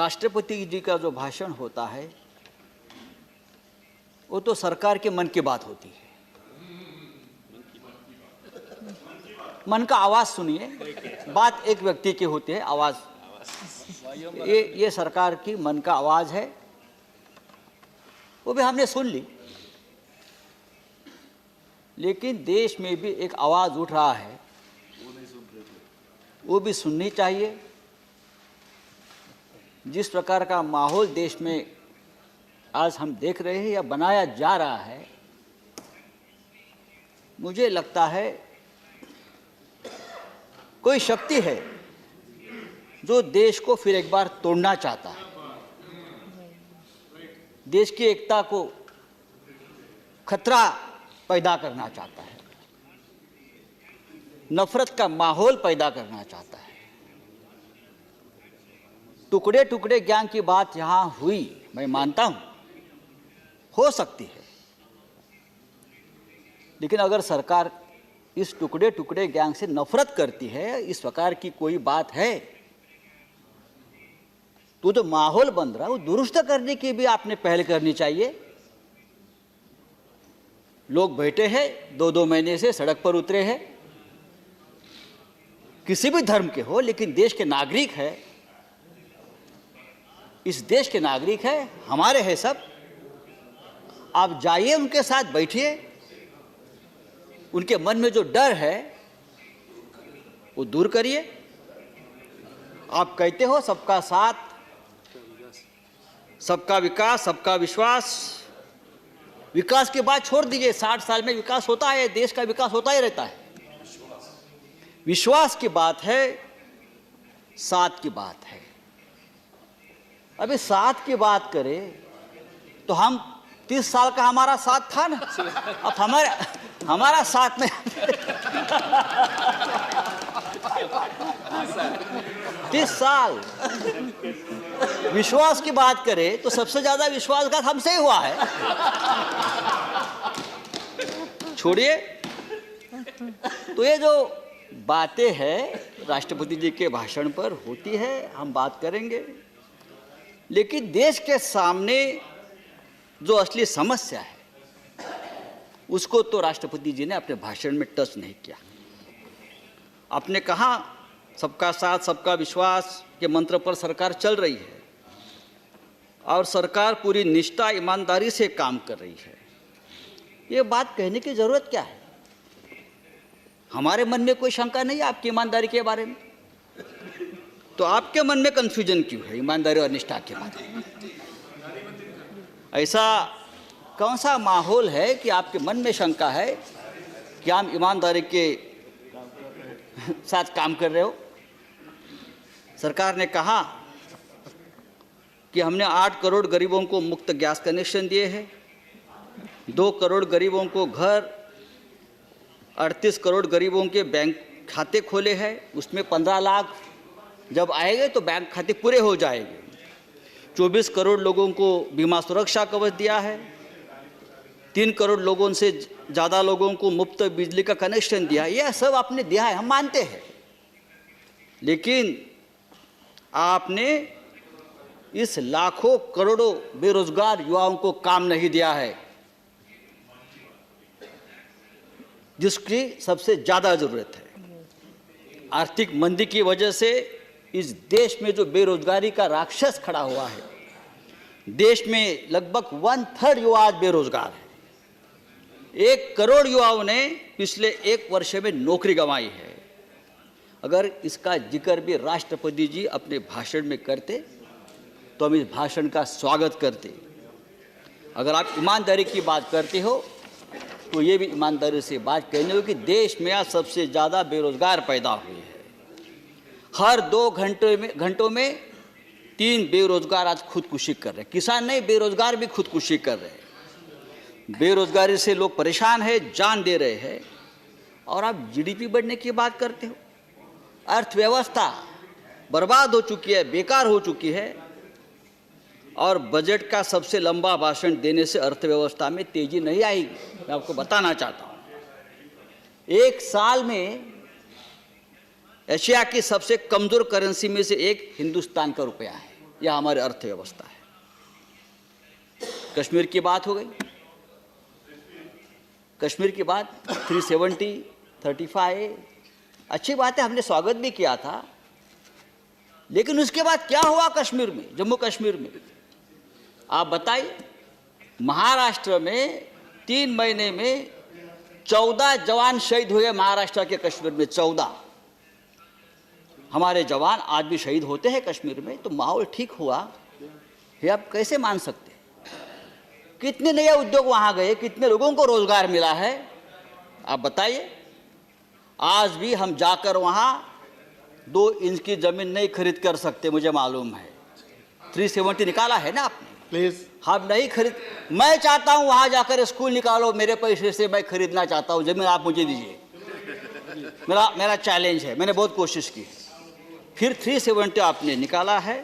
राष्ट्रपति जी का जो भाषण होता है वो तो सरकार के मन की बात होती है। मन का आवाज सुनिए, बात एक व्यक्ति की होती है, आवाज ये सरकार की मन का आवाज है, वो भी हमने सुन ली। लेकिन देश में भी एक आवाज उठ रहा है, वो भी सुननी चाहिए। जिस प्रकार का माहौल देश में आज हम देख रहे हैं या बनाया जा रहा है, मुझे लगता है कोई शक्ति है जो देश को फिर एक बार तोड़ना चाहता है, देश की एकता को खतरा पैदा करना चाहता है, नफरत का माहौल पैदा करना चाहता है। टुकड़े टुकड़े ज्ञान की बात यहां हुई, मैं मानता हूं, हो सकती है। लेकिन अगर सरकार इस टुकड़े टुकड़े ज्ञान से नफरत करती है, इस प्रकार की कोई बात है, तो जो माहौल बन रहा है वो दुरुस्त करने की भी आपने पहल करनी चाहिए। लोग बैठे हैं, 2-2 महीने से सड़क पर उतरे हैं, किसी भी धर्म के हो, लेकिन देश के नागरिक है, इस देश के नागरिक है, हमारे हैं सब। आप जाइए, उनके साथ बैठिए, उनके मन में जो डर है वो दूर करिए। आप कहते हो सबका साथ, सबका विकास, सबका विश्वास। विकास की बात छोड़ दीजिए, 60 साल में विकास होता है, देश का विकास होता ही रहता है। विश्वास की बात है, साथ की बात है। अभी साथ की बात करें तो हम 30 साल का हमारा साथ था ना, अब हमारा साथ में 30 साल। विश्वास की बात करें तो सबसे ज्यादा विश्वासघात हमसे ही हुआ है। छोड़िए, तो ये जो बातें हैं राष्ट्रपति जी के भाषण पर होती है, हम बात करेंगे। लेकिन देश के सामने जो असली समस्या है उसको तो राष्ट्रपति जी ने अपने भाषण में टच नहीं किया। आपने कहा सबका साथ, सबका विश्वास के मंत्र पर सरकार चल रही है और सरकार पूरी निष्ठा, ईमानदारी से काम कर रही है। ये बात कहने की जरूरत क्या है? हमारे मन में कोई शंका नहीं है आपकी ईमानदारी के बारे में, तो आपके मन में कंफ्यूजन क्यों है ईमानदारी और निष्ठा के बारे में? ऐसा कौन सा माहौल है कि आपके मन में शंका है कि आप ईमानदारी के साथ काम कर रहे हो? सरकार ने कहा कि हमने 8 करोड़ गरीबों को मुफ्त गैस कनेक्शन दिए हैं, 2 करोड़ गरीबों को घर, 38 करोड़ गरीबों के बैंक खाते खोले हैं, उसमें 15 लाख जब आएंगे तो बैंक खाते पूरे हो जाएंगे। 24 करोड़ लोगों को बीमा सुरक्षा कवच दिया है, 3 करोड़ लोगों से ज़्यादा लोगों को मुफ्त बिजली का कनेक्शन दिया। यह सब आपने दिया है, हम मानते हैं। लेकिन आपने इस लाखों करोड़ों बेरोजगार युवाओं को काम नहीं दिया है जिसकी सबसे ज़्यादा ज़रूरत है। आर्थिक मंदी की वजह से इस देश में जो बेरोजगारी का राक्षस खड़ा हुआ है, देश में लगभग 1/3 युवा आज बेरोजगार है। 1 करोड़ युवाओं ने पिछले 1 वर्ष में नौकरी गंवाई है। अगर इसका जिक्र भी राष्ट्रपति जी अपने भाषण में करते तो हम इस भाषण का स्वागत करते। अगर आप ईमानदारी की बात करते हो तो ये भी ईमानदारी से बात कहनी हो कि देश में आज सबसे ज़्यादा बेरोजगार पैदा हुए हैं। हर 2 घंटों में 3 बेरोजगार आज खुदकुशी कर रहे हैं। किसान नहीं, बेरोजगार भी खुदकुशी कर रहे हैं। बेरोजगारी से लोग परेशान हैं, जान दे रहे हैं। और आप जीडीपी बढ़ने की बात करते हो। अर्थव्यवस्था बर्बाद हो चुकी है, बेकार हो चुकी है। और बजट का सबसे लंबा भाषण देने से अर्थव्यवस्था में तेजी नहीं आएगी, मैं आपको बताना चाहता हूँ। 1 साल में एशिया की सबसे कमजोर करेंसी में से एक हिंदुस्तान का रुपया है। या हमारी अर्थव्यवस्था है। कश्मीर की बात हो गई, कश्मीर की बात 370, 35 अच्छी बात है, हमने स्वागत भी किया था, लेकिन उसके बाद क्या हुआ कश्मीर में, जम्मू कश्मीर में? आप बताइए। महाराष्ट्र में 3 महीने में 14 जवान शहीद हुए, महाराष्ट्र के कश्मीर में 14। हमारे जवान आज भी शहीद होते हैं कश्मीर में, तो माहौल ठीक हुआ ये आप कैसे मान सकते हैं? कितने नए उद्योग वहां गए, कितने लोगों को रोजगार मिला है, आप बताइए। आज भी हम जाकर वहां 2 इंच की जमीन नहीं खरीद कर सकते, मुझे मालूम है। 370 निकाला है ना आपने, प्लीज। हम नहीं खरीद। मैं चाहता हूं वहां जाकर स्कूल निकालो, मेरे पैसे से मैं खरीदना चाहता हूं जमीन, आप मुझे दीजिए, मेरा चैलेंज है, मैंने बहुत कोशिश की। फिर 370 आपने निकाला है।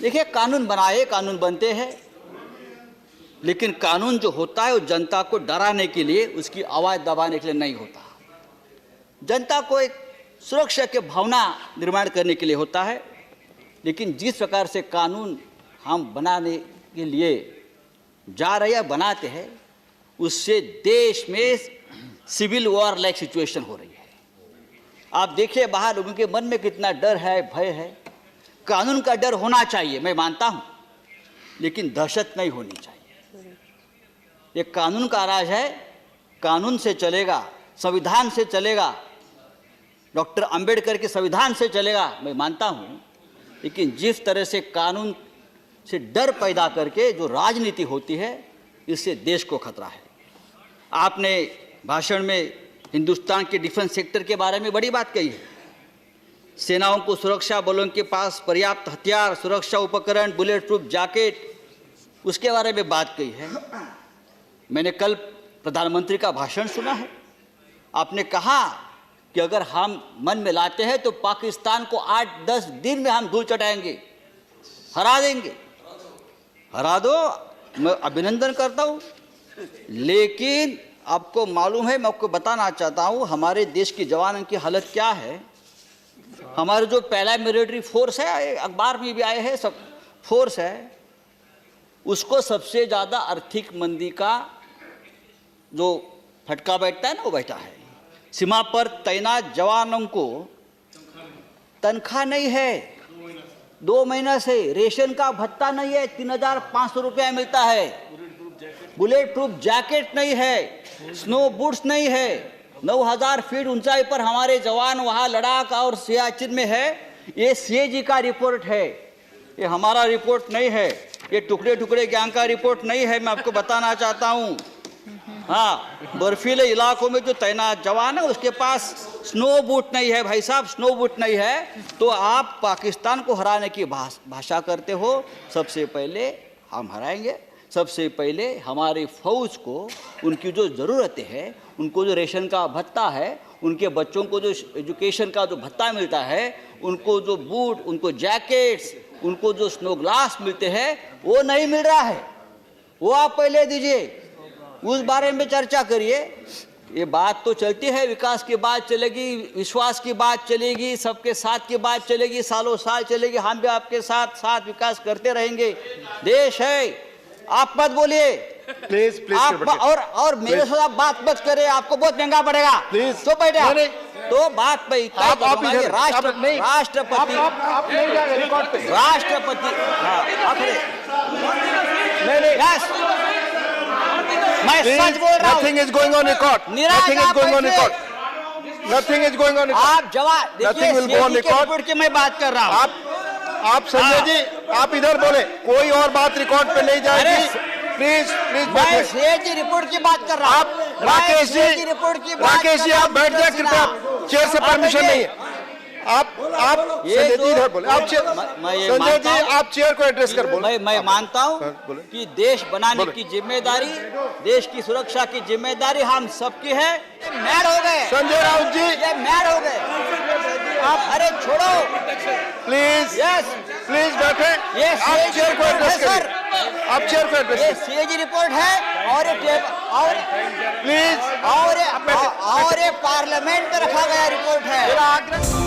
देखिए, कानून बनाए, कानून बनते हैं, लेकिन कानून जो होता है वो जनता को डराने के लिए, उसकी आवाज़ दबाने के लिए नहीं होता। जनता को एक सुरक्षा की भावना निर्माण करने के लिए होता है। लेकिन जिस प्रकार से कानून हम बनाने के लिए जा रहे हैं, बनाते हैं, उससे देश में सिविल वॉर लाइक सिचुएशन हो रही है। आप देखिए बाहर लोगों के मन में कितना डर है, भय है। कानून का डर होना चाहिए, मैं मानता हूं, लेकिन दहशत नहीं होनी चाहिए। ये कानून का राज है, कानून से चलेगा, संविधान से चलेगा, डॉक्टर अंबेडकर के संविधान से चलेगा, मैं मानता हूं। लेकिन जिस तरह से कानून से डर पैदा करके जो राजनीति होती है, इससे देश को खतरा है। आपने भाषण में हिंदुस्तान के डिफेंस सेक्टर के बारे में बड़ी बात कही है। सेनाओं को सुरक्षा बलों के पास पर्याप्त हथियार, सुरक्षा उपकरण, बुलेट प्रूफ जैकेट, उसके बारे में बात कही है। मैंने कल प्रधानमंत्री का भाषण सुना है। आपने कहा कि अगर हम मन में लाते हैं तो पाकिस्तान को 8-10 दिन में हम धूल चटाएंगे, हरा देंगे। हरा दो, मैं अभिनंदन करता हूँ। लेकिन आपको मालूम है, मैं आपको बताना चाहता हूँ हमारे देश के जवानों की हालत क्या है। हमारे जो पहला मिलिट्री फोर्स है, अखबार में भी आए हैं, सब फोर्स है, उसको सबसे ज़्यादा आर्थिक मंदी का जो फटका बैठता है ना, वो बैठा है। सीमा पर तैनात जवानों को तनख्वाह नहीं है, 2 महीना से रेशन का भत्ता नहीं है, 3,500 रुपया मिलता है। बुलेट प्रूफ जैकेट नहीं है, स्नो बूट्स नहीं है। 9,000 फीट ऊंचाई पर हमारे जवान वहां लद्दाख और सियाचिन में है। ये सीएजी का रिपोर्ट है, ये हमारा रिपोर्ट नहीं है, ये टुकड़े टुकड़े गैंग का रिपोर्ट नहीं है। मैं आपको बताना चाहता हूँ, हाँ, बर्फीले इलाकों में जो तैनात जवान है उसके पास स्नो बूट नहीं है, भाई साहब, स्नो बूट नहीं है। तो आप पाकिस्तान को हराने की भाषा करते हो। सबसे पहले हम हराएंगे, सबसे पहले हमारी फौज को उनकी जो ज़रूरतें हैं, उनको जो रेशन का भत्ता है, उनके बच्चों को जो एजुकेशन का जो भत्ता मिलता है, उनको जो बूट, उनको जैकेट्स, उनको जो स्नो ग्लास मिलते हैं, वो नहीं मिल रहा है। वो आप पहले दीजिए, उस बारे में चर्चा करिए। ये बात तो चलती है, विकास की बात चलेगी, विश्वास की बात चलेगी, सबके साथ की बात चलेगी, सालों साल चलेगी। हम भी आपके साथ साथ विकास करते रहेंगे। देश है, आप मत बोलिए प्लीज आप, और मेरे साथ आप बात मत करें, आपको बहुत महंगा पड़ेगा। प्लीज तो बैठे तो बात पे राष्ट्रपति, मैं सच बोल रहा हूँ। Nothing is going on record. Nothing is going on record. Nothing is going on record. आप जवाब Nothing will go on record. की मैं बात कर रहा हूँ। आप संजय जी, आप इधर बोले, कोई और बात रिकॉर्ड पे नहीं जाएगी। प्लीज मैं सीएजी रिपोर्ट की बात कर रहा हूँ। आप राकेश जी आप बैठ जाए कृपया, चेयर से परमिशन नहीं है। आप संजय जी इधर बोले, आप संजय जी आप चेयर को एड्रेस कर बोले। मैं मानता हूँ कि देश बनाने की जिम्मेदारी, देश की सुरक्षा की जिम्मेदारी हम सबकी है। मैड हो गए संजय राउत जी, ये मैड हो गए आप। अरे छोड़ो प्लीज, यस प्लीज बैठे। आप चेयर को एड्रेस करिए, आप चेयर को एड्रेस करिए। सीएजी रिपोर्ट है और प्लीज, और ये पार्लियामेंट में रखा गया रिपोर्ट है।